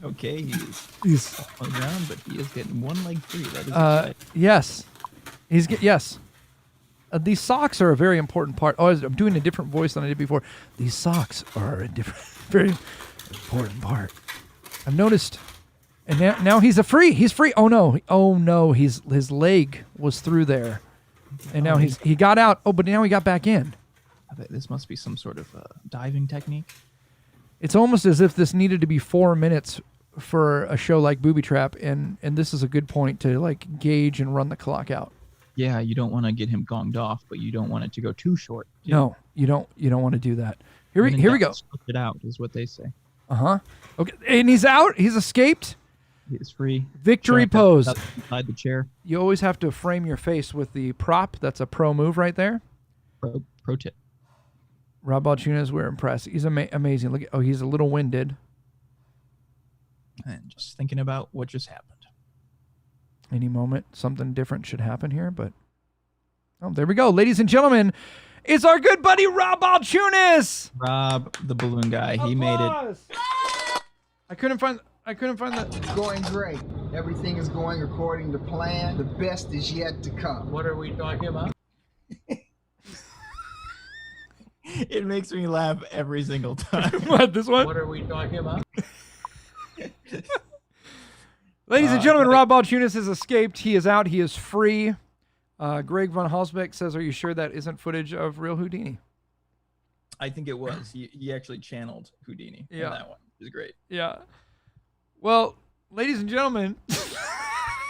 Okay, he's on the ground, but he is getting one leg free. That is exciting. Yes. Yes. These socks are a very important part. Oh, I'm doing a different voice than I did before. These socks are a very important part. I've noticed. And now he's He's free. Oh no. His leg was through there, and now he got out. Oh, but now he got back in. I bet this must be some sort of diving technique. It's almost as if this needed to be 4 minutes for a show like Booby Trap, and this is a good point to like gauge and run the clock out. Yeah, you don't want to get him gonged off, but you don't want it to go too short. No, you don't want to do that. Here we go. Split it out is what they say. Okay, and he's out. He's escaped. He's free. Victory pose. Inside the chair. You always have to frame your face with the prop. That's a pro move right there. Pro tip. Rob Balchunas, we're impressed. He's amazing. Look, he's a little winded. And just thinking about what just happened. Any moment, something different should happen here, but there we go, ladies and gentlemen. It's our good buddy Rob Balchunas. Rob, the balloon guy, he made it. I couldn't find that. It's going great. Everything is going according to plan. The best is yet to come. What are we talking about? It makes me laugh every single time. What, this one? What are we talking about? Ladies and gentlemen, Rob Balchunas has escaped. He is out. He is free. Greg von Halsbeck says, are you sure that isn't footage of real Houdini? I think it was. He actually channeled Houdini in that one. It was great. Yeah. Well, ladies and gentlemen.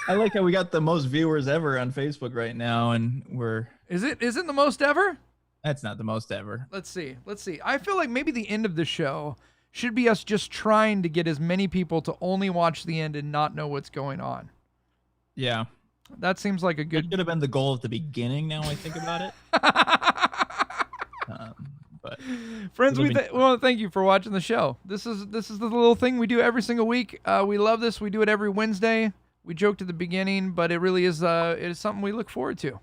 I like how we got the most viewers ever on Facebook right now, and we're... Is it the most ever? That's not the most ever. Let's see. I feel like maybe the end of the show should be us just trying to get as many people to only watch the end and not know what's going on. Yeah. That seems like a good... It should have been the goal at the beginning, now I think about it. But friends, we want to thank you for watching the show. This is the little thing we do every single week. We love this. We do it every Wednesday. We joked at the beginning, but it really is it is something we look forward to.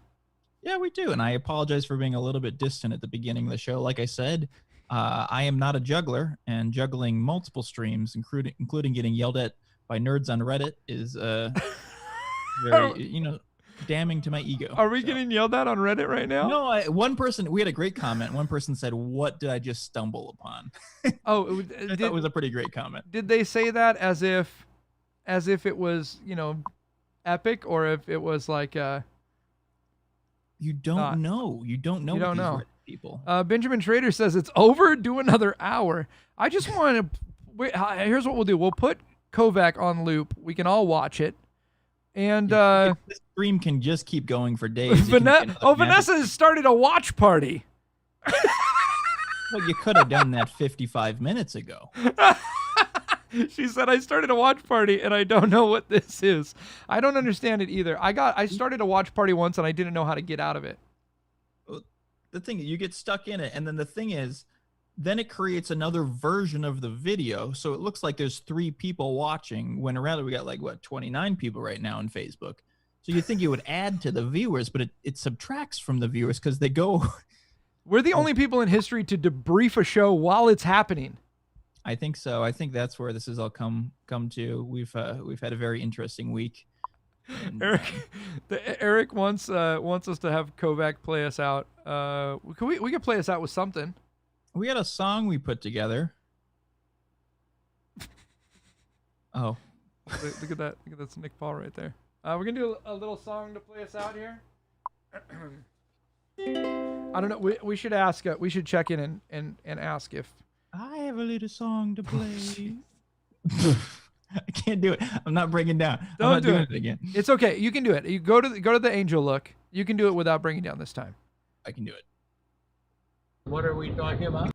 Yeah, we do. And I apologize for being a little bit distant at the beginning of the show. Like I said, I am not a juggler, and juggling multiple streams, including getting yelled at by nerds on Reddit, is very, damning to my ego. Are we getting yelled at on Reddit right now? No, one person, we had a great comment. One person said, "What did I just stumble upon?" Oh, I thought it was a pretty great comment. Did they say that as if it was, epic, or if it was like you don't know. You don't know. You don't know. People. Benjamin Schrader says it's over. Do another hour. I just want to. Here's what we'll do. We'll put KOVAC on loop. We can all watch it. And this stream can just keep going for days. Vanessa has started a watch party. Well, you could have done that 55 minutes ago. She said, I started a watch party and I don't know what this is. I don't understand it either. I started a watch party once and I didn't know how to get out of it. The thing is, you get stuck in it, and then the thing is, then it creates another version of the video, so it looks like there's 3 people watching, when around we got 29 people right now on Facebook. So you think it would add to the viewers, but it subtracts from the viewers because they go... We're the only people in history to debrief a show while it's happening. I think so. I think that's where this has all come to. We've had a very interesting week. And, Eric wants us to have KOVAC play us out. We could play us out with something. We had a song we put together. Oh, look at that! Look at that's Nick Paul right there. We're gonna do a little song to play us out here. I don't know. We should ask. We should check in and ask if I have a little song to play. I can't do it. I'm not breaking down. I'm not doing it again. It's okay. You can do it. You go to the angel look. You can do it without breaking down this time. I can do it. What are we talking about?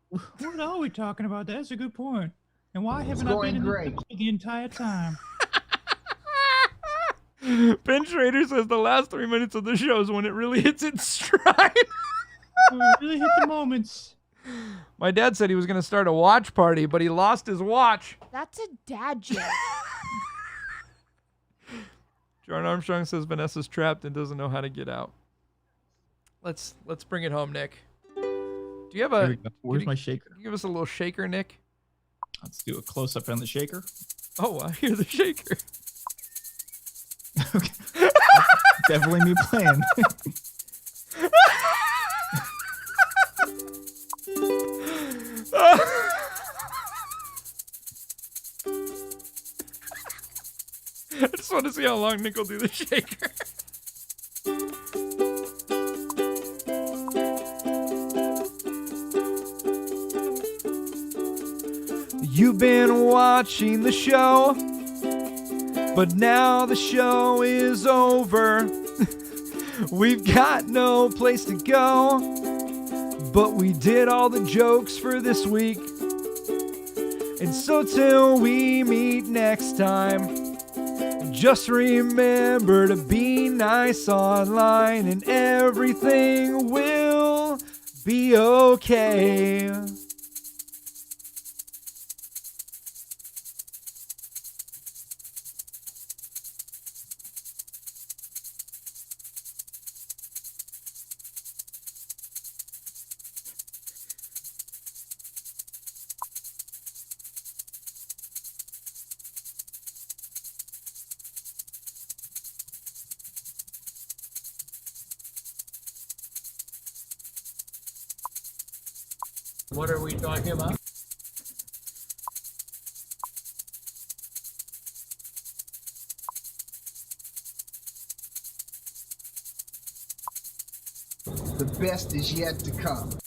What are we talking about? That's a good point. And why haven't I been in the entire time? Ben Schrader says the last 3 minutes of the show is when it really hits its stride. We really hit the moments. My dad said he was going to start a watch party, but he lost his watch. That's a dad joke. John Armstrong says Vanessa's trapped and doesn't know how to get out. Let's bring it home, Nick. Do you have a? Where's my shaker? Can you give us a little shaker, Nick? Let's do a close up on the shaker. Oh, I hear the shaker. Okay. Definitely me playing. I just want to see how long Nick will do the shaker. You've been watching the show, but now the show is over. We've got no place to go, but we did all the jokes for this week. And so till we meet next time, just remember to be nice online and everything will be okay. What are we talking about? The best is yet to come.